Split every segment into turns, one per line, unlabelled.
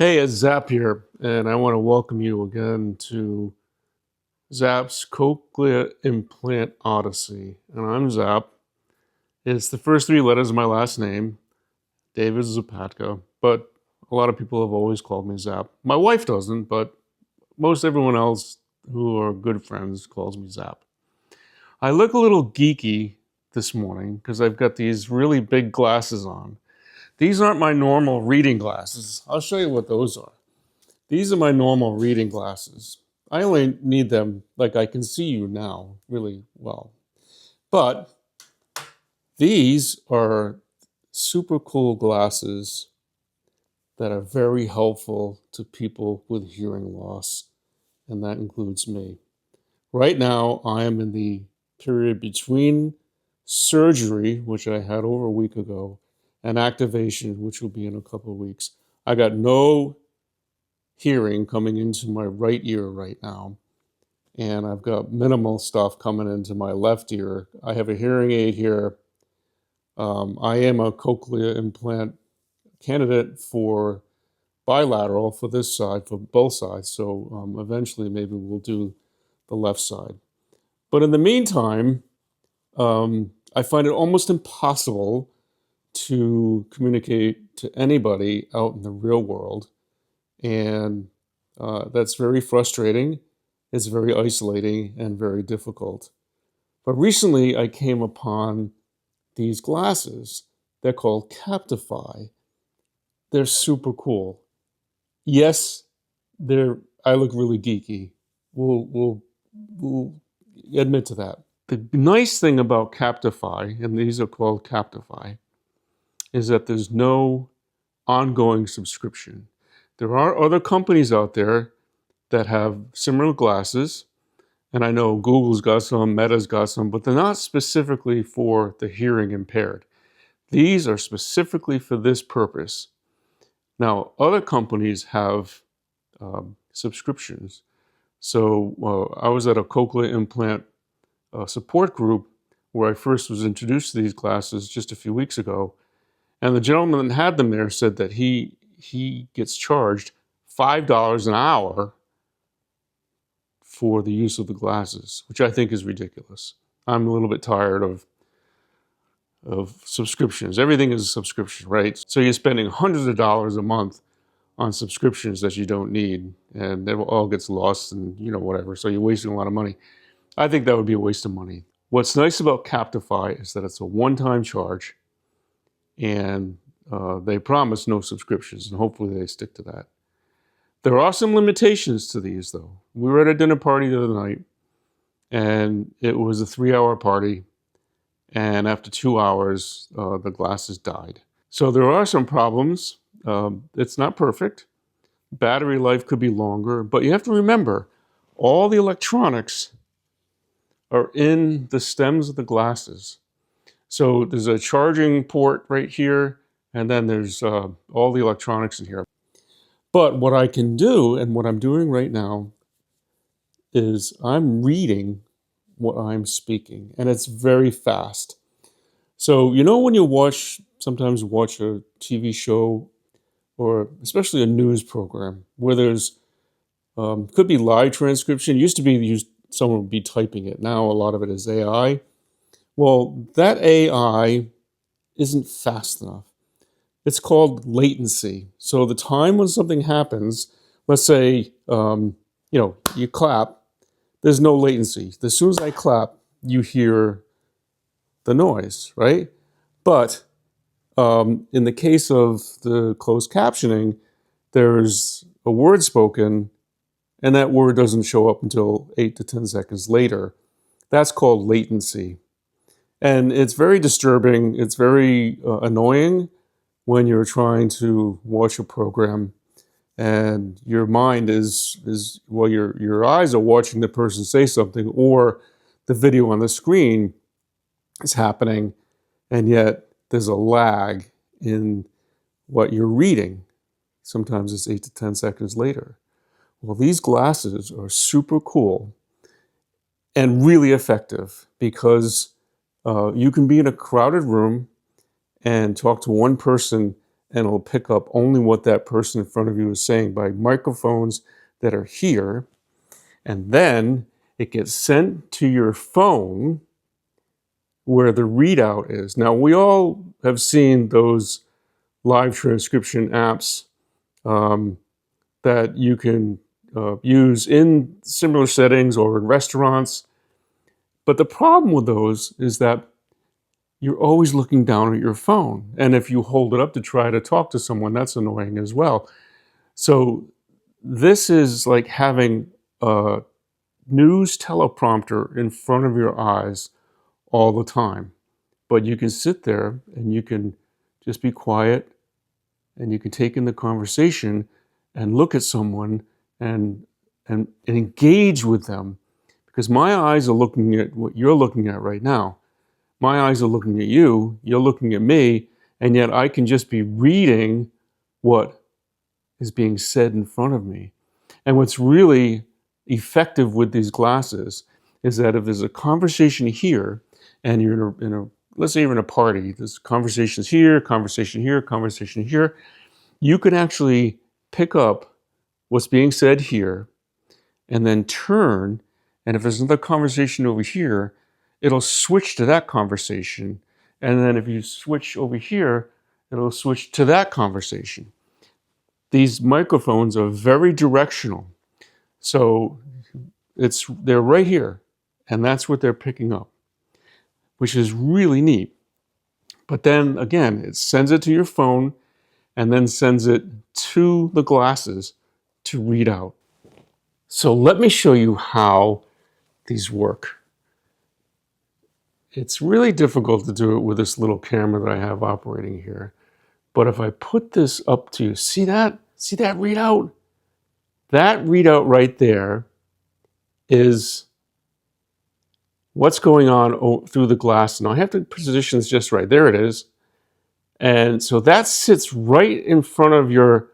Hey, it's Zap here, and I want to welcome you again to Zap's Cochlear Implant Odyssey. And I'm Zap. It's the first three letters of my last name, David Zapatka, but a lot of people have always called me Zap. My wife doesn't, but most everyone else who are good friends calls me Zap. I look a little geeky this morning because I've got these really big glasses on. These aren't my normal reading glasses. I'll show you what those are. These are my normal reading glasses. I only need them, like I can see you now really well. But these are super cool glasses that are very helpful to people with hearing loss, and that includes me. Right now, I am in the period between surgery, which I had over a week ago, and activation, which will be in a couple of weeks. I got no hearing coming into my right ear right now, and I've got minimal stuff coming into my left ear. I have a hearing aid here. I am a cochlear implant candidate for bilateral for this side, for both sides, so eventually maybe we'll do the left side. But in the meantime, I find it almost impossible to communicate to anybody out in the real world, and that's very frustrating. It's very isolating and very difficult. But recently I came upon these glasses. They're called Captify. They're super cool. Yes, I look really geeky. We'll admit to that. The nice thing about Captify, and these are called Captify, is that there's no ongoing subscription. There are other companies out there that have similar glasses, and I know Google's got some, Meta's got some, but they're not specifically for the hearing impaired. These are specifically for this purpose. Now, other companies have subscriptions. So I was at a cochlear implant support group where I first was introduced to these glasses just a few weeks ago, and the gentleman that had them there said that he gets charged $5 an hour for the use of the glasses, which I think is ridiculous. I'm a little bit tired of subscriptions. Everything is a subscription, right? So you're spending hundreds of dollars a month on subscriptions that you don't need, and it all gets lost and whatever. So you're wasting a lot of money. I think that would be a waste of money. What's nice about Captify is that it's a one-time charge, and they promise no subscriptions, and hopefully they stick to that. There are some limitations to these, though. We were at a dinner party the other night, and it was a 3-hour party, and after 2 hours, the glasses died. So there are some problems. It's not perfect. Battery life could be longer, but you have to remember, all the electronics are in the stems of the glasses. So there's a charging port right here, and then there's all the electronics in here. But what I can do, and what I'm doing right now, is I'm reading what I'm speaking, and it's very fast. So when you sometimes watch a TV show, or especially a news program, where there's could be live transcription. It used to be someone would be typing it. Now a lot of it is AI. Well, that AI isn't fast enough. It's called latency. So the time when something happens, let's say, you clap, there's no latency. As soon as I clap, you hear the noise, right? But in the case of the closed captioning, there's a word spoken, and that word doesn't show up until 8 to 10 seconds later. That's called latency. And it's very disturbing. It's very annoying when you're trying to watch a program and your mind your eyes are watching the person say something, or the video on the screen is happening, and yet there's a lag in what you're reading. Sometimes it's 8 to 10 seconds later. Well, these glasses are super cool and really effective because you can be in a crowded room and talk to one person, and it'll pick up only what that person in front of you is saying by microphones that are here. And then it gets sent to your phone where the readout is. Now, we all have seen those live transcription apps that you can use in similar settings or in restaurants. But the problem with those is that you're always looking down at your phone. And if you hold it up to try to talk to someone, that's annoying as well. So this is like having a news teleprompter in front of your eyes all the time. But you can sit there and you can just be quiet and you can take in the conversation and look at someone and engage with them. Because my eyes are looking at what you're looking at right now. My eyes are looking at you, you're looking at me, and yet I can just be reading what is being said in front of me. And what's really effective with these glasses is that if there's a conversation here, and you're in a let's say you're in a party, there's conversations here, conversation here, conversation here, you can actually pick up what's being said here, and then turn, and if there's another conversation over here, it'll switch to that conversation. And then if you switch over here, it'll switch to that conversation. These microphones are very directional. So they're right here, and that's what they're picking up, which is really neat. But then again, it sends it to your phone and then sends it to the glasses to read out. So let me show you how these work. It's really difficult to do it with this little camera that I have operating here. But if I put this up to you, see that? See that readout? That readout right there is what's going on through the glass. Now I have to position this just right. There it is. And so that sits right in front of your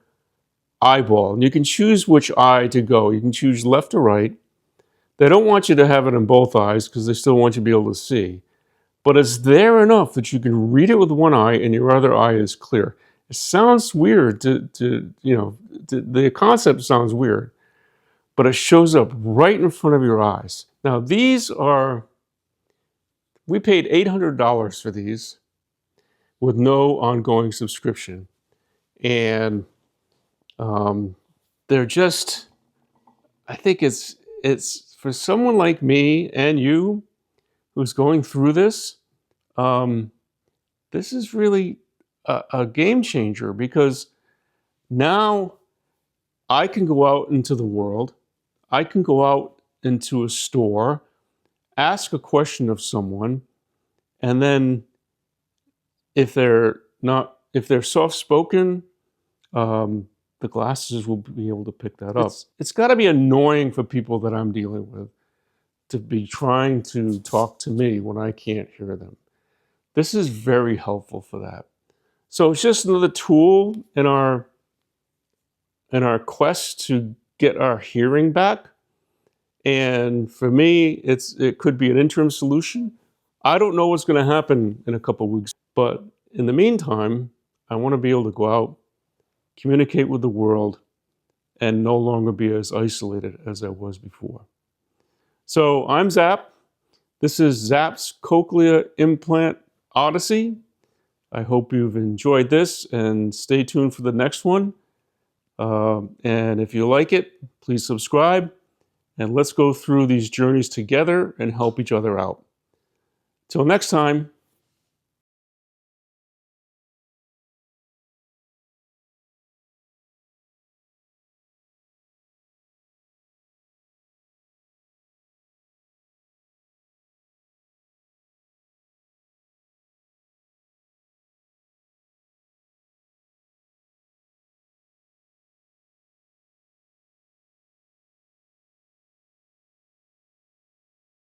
eyeball. And you can choose which eye to go. You can choose left or right. They don't want you to have it in both eyes because they still want you to be able to see. But it's there enough that you can read it with one eye and your other eye is clear. It sounds weird the concept sounds weird, but it shows up right in front of your eyes. Now we paid $800 for these with no ongoing subscription. And they're just, I think it's for someone like me and you who's going through this, this is really a game changer, because now I can go out into the world, I can go out into a store, ask a question of someone, and then if they're soft-spoken, the glasses will be able to pick that up. It's got to be annoying for people that I'm dealing with to be trying to talk to me when I can't hear them. This is very helpful for that. So it's just another tool in our quest to get our hearing back. And for me, it could be an interim solution. I don't know what's going to happen in a couple of weeks, but in the meantime, I want to be able to go out, communicate with the world, and no longer be as isolated as I was before. So I'm Zap. This is Zap's Cochlear Implant Odyssey. I hope you've enjoyed this, and stay tuned for the next one. And if you like it, please subscribe, and let's go through these journeys together and help each other out. Till next time.